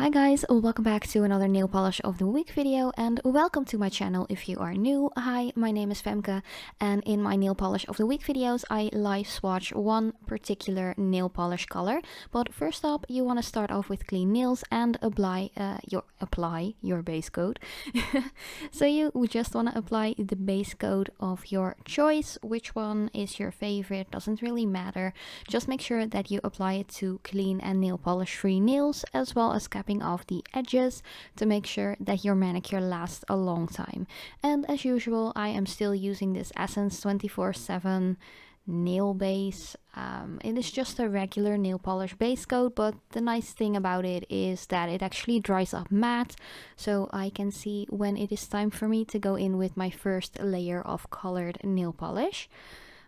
Hi guys, welcome back to another nail polish of the week video and welcome to my channel if you are new. Hi, my name is Femke and in my nail polish of the week videos I live swatch one particular nail polish color. But first up, you want to start off with clean nails and apply your base coat. So you just want to apply the base coat of your choice. Which one is your favorite doesn't really matter. Just make sure that you apply it to clean and nail polish free nails, as well as capping off the edges to make sure that your manicure lasts a long time. And as usual, I am still using this Essence 24/7 nail base. It is just a regular nail polish base coat, but the nice thing about it is that it actually dries up matte, so I can see when it is time for me to go in with my first layer of colored nail polish.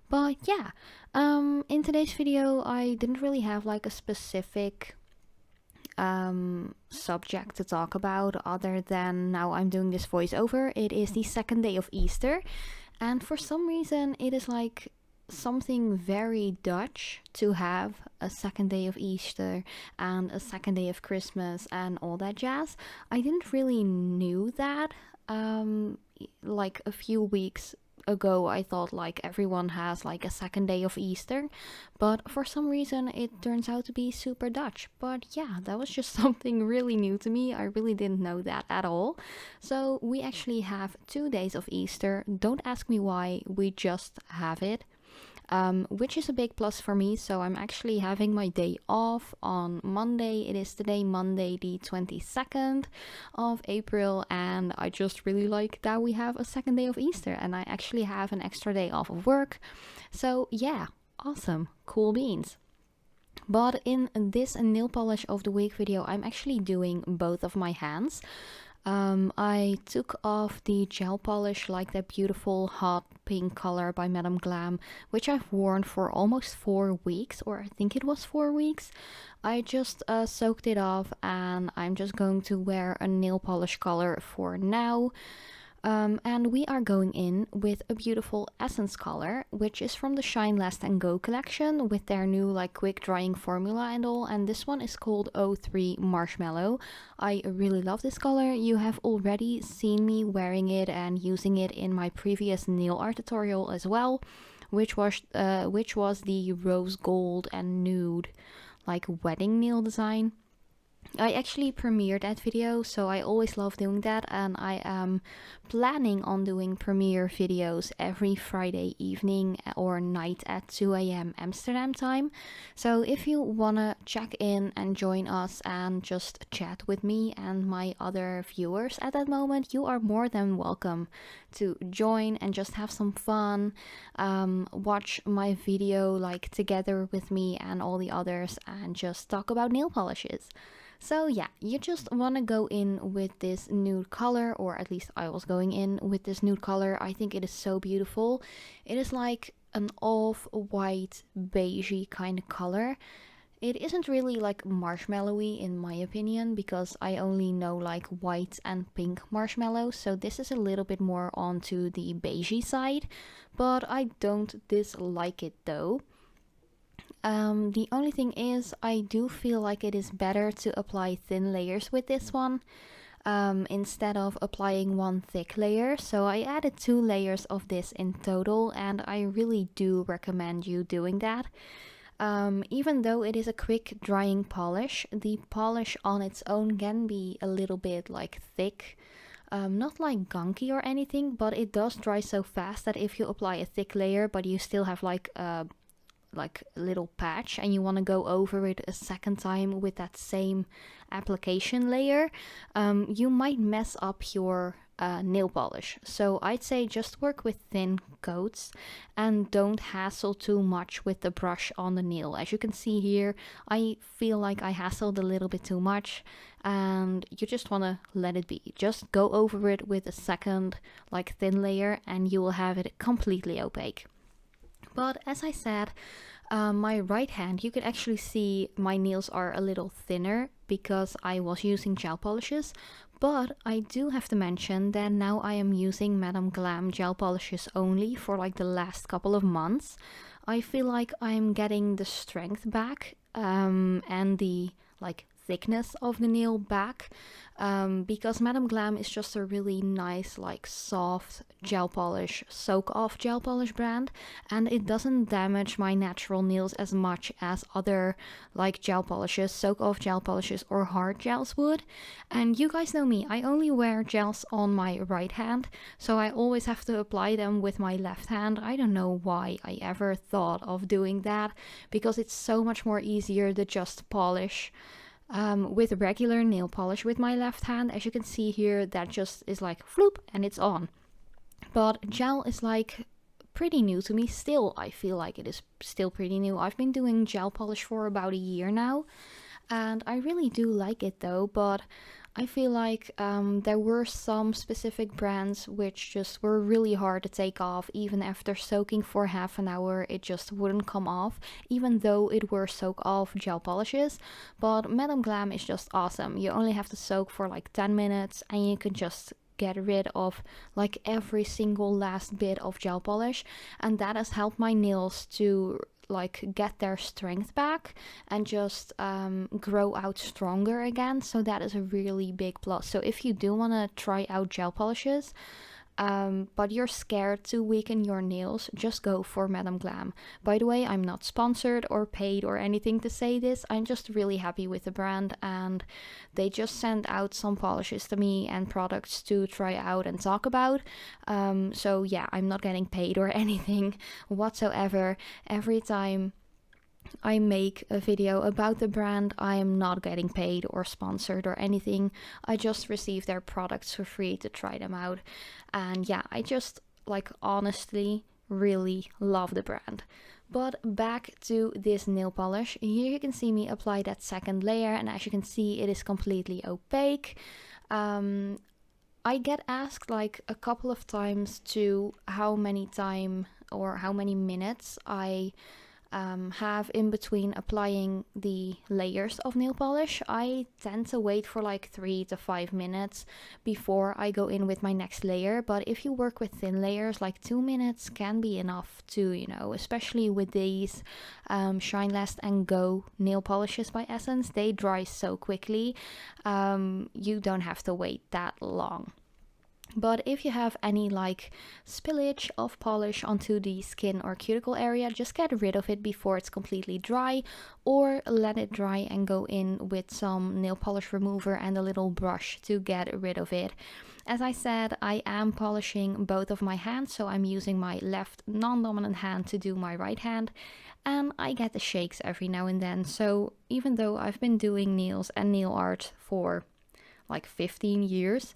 But yeah, in today's video I didn't really have like a specific subject to talk about other than now I'm doing this voiceover. It is the second day of Easter, and for some reason it is like something very Dutch to have a second day of Easter and a second day of Christmas and all that jazz. I didn't really knew that. Like a few weeks ago I thought like everyone has like a second day of Easter, but for some reason it turns out to be super Dutch. But yeah, that was just something really new to me. I really didn't know that at all. So we actually have 2 days of Easter. Don't ask me why, we just have it. Which is a big plus for me. So I'm actually having my day off on Monday. It is today, Monday the 22nd of April, and I just really like that we have a second day of Easter and I actually have an extra day off of work. So yeah, awesome, cool beans. But in this nail polish of the week video, I'm actually doing both of my hands. I took off the gel polish, like that beautiful hot pink color by Madam Glam, which I've worn for almost 4 weeks, or I think it was 4 weeks. I just soaked it off and I'm just going to wear a nail polish color for now. And we are going in with a beautiful Essence color, which is from the Shine Last and Go collection with their new like quick drying formula and all, and this one is called 03 Marshmallow. I really love this color. You have already seen me wearing it and using it in my previous nail art tutorial as well, which was the rose gold and nude like wedding nail design. I actually premiered that video, so I always love doing that, and I am planning on doing premiere videos every Friday evening or night at 2 AM Amsterdam time. So if you wanna check in and join us and just chat with me and my other viewers at that moment, you are more than welcome to join and just have some fun, watch my video like together with me and all the others and just talk about nail polishes. So yeah, you just want to go in with this nude color, or at least I was going in with this nude color. I think it is so beautiful. It is like an off-white beigey kind of color. It isn't really like marshmallowy in my opinion, because I only know like white and pink marshmallow, so this is a little bit more onto the beigey side, but I don't dislike it though. The only thing is I do feel like it is better to apply thin layers with this one instead of applying one thick layer. So I added 2 layers of this in total, and I really do recommend you doing that. Even though it is a quick drying polish, the polish on its own can be a little bit like thick. Not like gunky or anything, but it does dry so fast that if you apply a thick layer but you still have like a little patch and you want to go over it a second time with that same application layer, you might mess up your nail polish. So I'd say just work with thin coats and don't hassle too much with the brush on the nail. As you can see here, I feel like I hassled a little bit too much, and you just want to let it be. Just go over it with a second like thin layer and you will have it completely opaque. But as I said, my right hand, you can actually see my nails are a little thinner because I was using gel polishes. But I do have to mention that now I am using Madam Glam gel polishes only for like the last couple of months. I feel like I'm getting the strength back and the like thickness of the nail back, because Madam Glam is just a really nice, like, soft gel polish, soak off gel polish brand, and it doesn't damage my natural nails as much as other like gel polishes, soak off gel polishes or hard gels would. And you guys know me, I only wear gels on my right hand, so I always have to apply them with my left hand. I don't know why I ever thought of doing that, because it's so much more easier to just polish with regular nail polish with my left hand. As you can see here, that just is like floop and it's on. But gel is like pretty new to me still. I feel like it is still pretty new. I've been doing gel polish for about a year now, and I really do like it though. But I feel like there were some specific brands which just were really hard to take off. Even after soaking for half an hour, it just wouldn't come off, even though it were soak off gel polishes. But Madam Glam is just awesome. You only have to soak for like 10 minutes and you can just get rid of like every single last bit of gel polish, and that has helped my nails to like get their strength back and just grow out stronger again. So that is a really big plus. So if you do want to try out gel polishes, but you're scared to weaken your nails, just go for Madam Glam. By the way, I'm not sponsored or paid or anything to say this. I'm just really happy with the brand, and they just sent out some polishes to me and products to try out and talk about. So yeah, I'm not getting paid or anything whatsoever. Every time I make a video about the brand, I am not getting paid or sponsored or anything. I just receive their products for free to try them out. And yeah, I just like honestly really love the brand. But back to this nail polish. Here you can see me apply that second layer, and as you can see, it is completely opaque. I get asked like a couple of times to how many minutes I have in between applying the layers of nail polish. I tend to wait for like 3 to 5 minutes before I go in with my next layer, but if you work with thin layers, like 2 minutes can be enough to, you know, especially with these Shine Last and Go nail polishes by Essence. They dry so quickly, you don't have to wait that long. But if you have any like spillage of polish onto the skin or cuticle area, just get rid of it before it's completely dry, or let it dry and go in with some nail polish remover and a little brush to get rid of it. As I said, I am polishing both of my hands, so I'm using my left non-dominant hand to do my right hand, and I get the shakes every now and then. So even though I've been doing nails and nail art for like 15 years,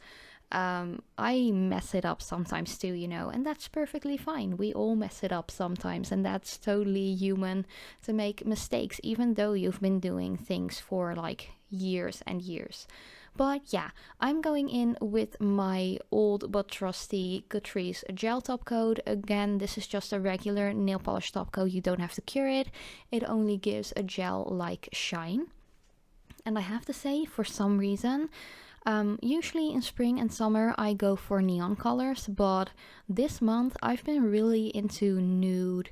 I mess it up sometimes too, you know, and that's perfectly fine. We all mess it up sometimes, and that's totally human to make mistakes, even though you've been doing things for like years and years. But yeah, I'm going in with my old but trusty Catrice gel top coat. Again, this is just a regular nail polish top coat. You don't have to cure it. It only gives a gel-like shine. And I have to say, for some reason, usually in spring and summer I go for neon colors, but this month I've been really into nude,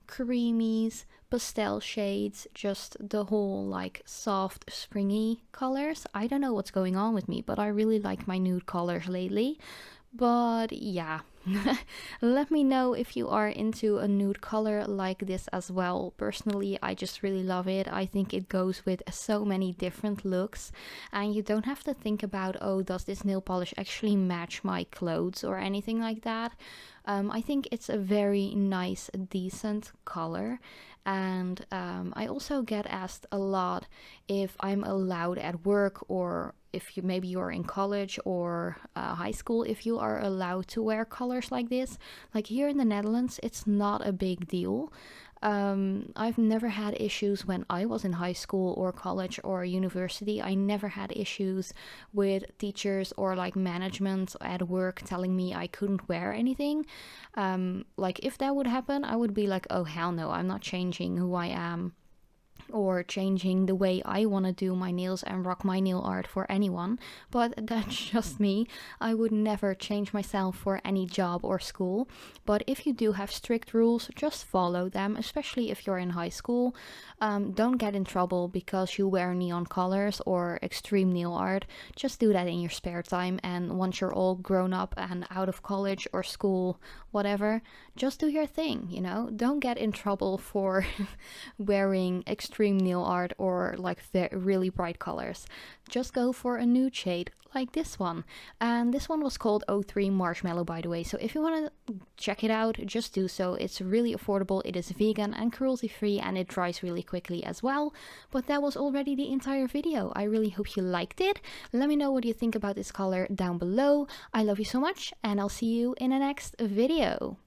creamies, pastel shades, just the whole like soft springy colors. I don't know what's going on with me, but I really like my nude colors lately. But yeah, let me know if you are into a nude color like this as well. Personally, I just really love it. I think it goes with so many different looks, and you don't have to think about, oh, does this nail polish actually match my clothes or anything like that. I think it's a very nice, decent color. And I also get asked a lot if I'm allowed at work, or if maybe you're in college or high school, if you are allowed to wear colors like this. Like here in the Netherlands, it's not a big deal. I've never had issues when I was in high school or college or university. I never had issues with teachers or like management at work telling me I couldn't wear anything. Like if that would happen, I would be like, oh hell no, I'm not changing who I am or changing the way I want to do my nails and rock my nail art for anyone, but that's just me. I would never change myself for any job or school, but if you do have strict rules, just follow them, especially if you're in high school. Don't get in trouble because you wear neon colors or extreme nail art. Just do that in your spare time, and once you're all grown up and out of college or school, whatever, just do your thing, you know? Don't get in trouble for wearing extreme nail art or like really bright colors. Just go for a nude shade like this one. And this one was called 03 Marshmallow, by the way. So if you want to check it out, just do so. It's really affordable. It is vegan and cruelty free, and it dries really quickly as well. But that was already the entire video. I really hope you liked it. Let me know what you think about this color down below. I love you so much, and I'll see you in the next video.